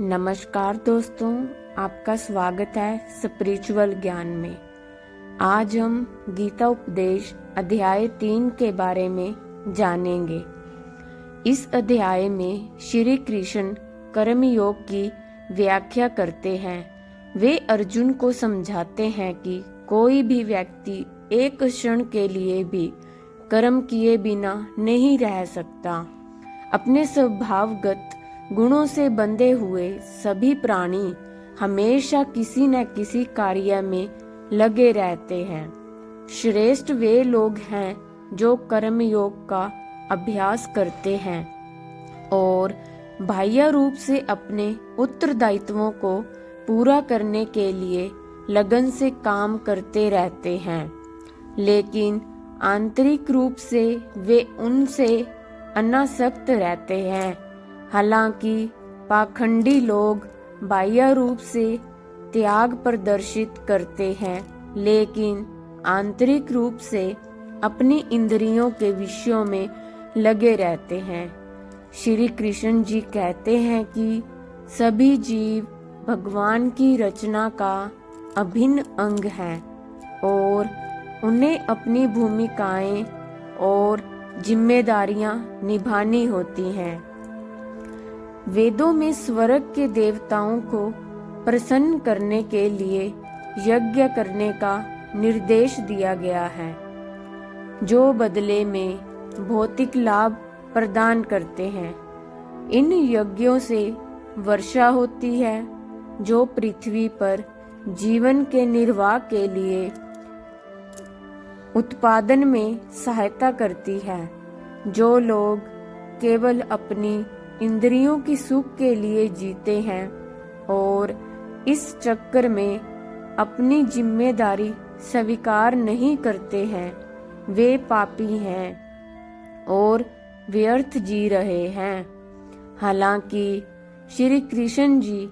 नमस्कार दोस्तों, आपका स्वागत है स्पिरिचुअल ज्ञान में। आज हम गीता उपदेश अध्याय 3 के बारे में जानेंगे। इस अध्याय में श्री कृष्ण कर्म योग की व्याख्या करते हैं। वे अर्जुन को समझाते हैं कि कोई भी व्यक्ति एक क्षण के लिए भी कर्म किए बिना नहीं रह सकता। अपने स्वभावगत गुणों से बंधे हुए सभी प्राणी हमेशा किसी न किसी कार्य में लगे रहते हैं। श्रेष्ठ वे लोग हैं जो कर्म योग का अभ्यास करते हैं और बाह्य रूप से अपने उत्तरदायित्वों को पूरा करने के लिए लगन से काम करते रहते हैं, लेकिन आंतरिक रूप से वे उनसे अनासक्त रहते हैं। हालांकि पाखंडी लोग बाह्य रूप से त्याग प्रदर्शित करते हैं, लेकिन आंतरिक रूप से अपनी इंद्रियों के विषयों में लगे रहते हैं। श्री कृष्ण जी कहते हैं कि सभी जीव भगवान की रचना का अभिन्न अंग हैं और उन्हें अपनी भूमिकाएं और जिम्मेदारियां निभानी होती हैं। वेदों में स्वर्ग के देवताओं को प्रसन्न करने के लिए यज्ञ करने का निर्देश दिया गया है, जो बदले में भौतिक लाभ प्रदान करते हैं। इन यज्ञों से वर्षा होती है, जो पृथ्वी पर जीवन के निर्वाह के लिए उत्पादन में सहायता करती है। जो लोग केवल अपनी इंद्रियों की सुख के लिए जीते हैं और इस चक्कर में अपनी जिम्मेदारी स्वीकार नहीं करते हैं, वे पापी हैं और व्यर्थ जी रहे हैं। हालांकि श्री कृष्ण जी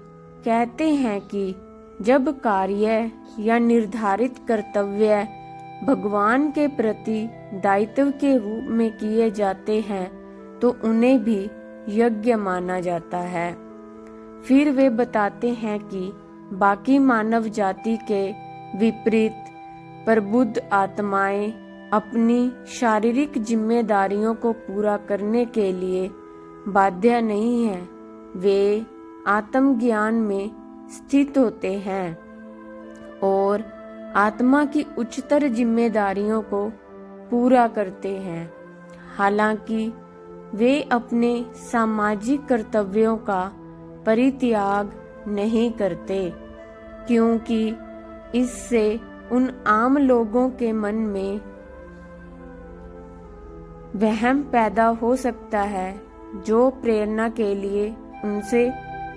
कहते हैं कि जब कार्य या निर्धारित कर्तव्य भगवान के प्रति दायित्व के रूप में किए जाते हैं तो उन्हें भी यज्ञ माना जाता है। फिर वे बताते हैं कि बाकी मानव जाति के विपरीत प्रबुद्ध आत्माएं अपनी शारीरिक जिम्मेदारियों को पूरा करने के लिए बाध्य नहीं हैं। वे आत्मज्ञान में स्थित होते हैं और आत्मा की उच्चतर जिम्मेदारियों को पूरा करते हैं। हालांकि वे अपने सामाजिक कर्तव्यों का परित्याग नहीं करते, क्योंकि इससे उन आम लोगों के मन में वहम पैदा हो सकता है जो प्रेरणा के लिए उनसे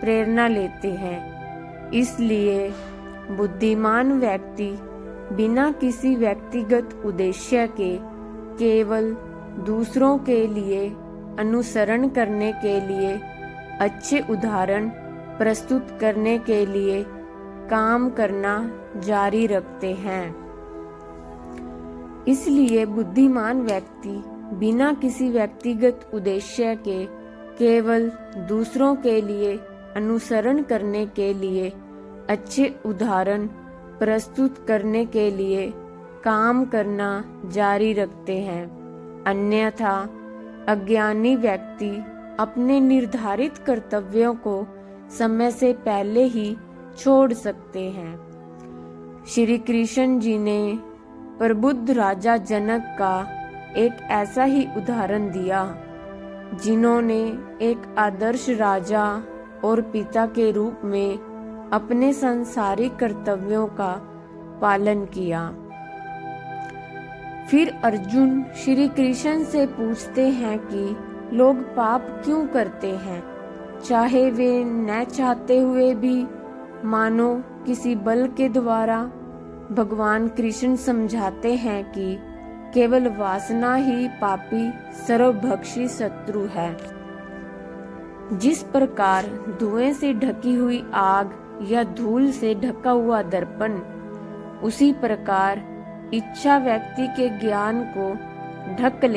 प्रेरणा लेते हैं। इसलिए बुद्धिमान व्यक्ति बिना किसी व्यक्तिगत उद्देश्य के केवल दूसरों के लिए अनुसरण करने के लिए अच्छे उदाहरण प्रस्तुत करने के लिए काम करना जारी रखते हैं। इसलिए बुद्धिमान व्यक्ति बिना किसी व्यक्तिगत उद्देश्य के केवल दूसरों के लिए अनुसरण करने के लिए अच्छे उदाहरण प्रस्तुत करने के लिए काम करना जारी रखते हैं। अन्यथा अज्ञानी व्यक्ति अपने निर्धारित कर्तव्यों को समय से पहले ही छोड़ सकते हैं। श्री कृष्ण जी ने प्रबुद्ध राजा जनक का एक ऐसा ही उदाहरण दिया, जिन्होंने एक आदर्श राजा और पिता के रूप में अपने सांसारिक कर्तव्यों का पालन किया। फिर अर्जुन श्री कृष्ण से पूछते हैं कि लोग पाप क्यों करते हैं, चाहे वे न चाहते हुए भी, मानो किसी बल के द्वारा। भगवान कृष्ण समझाते हैं कि केवल वासना ही पापी सर्वभक्षी शत्रु है। जिस प्रकार धुएं से ढकी हुई आग या धूल से ढका हुआ दर्पण, उसी प्रकार इच्छा व्यक्ति के ज्ञान को ढक ले।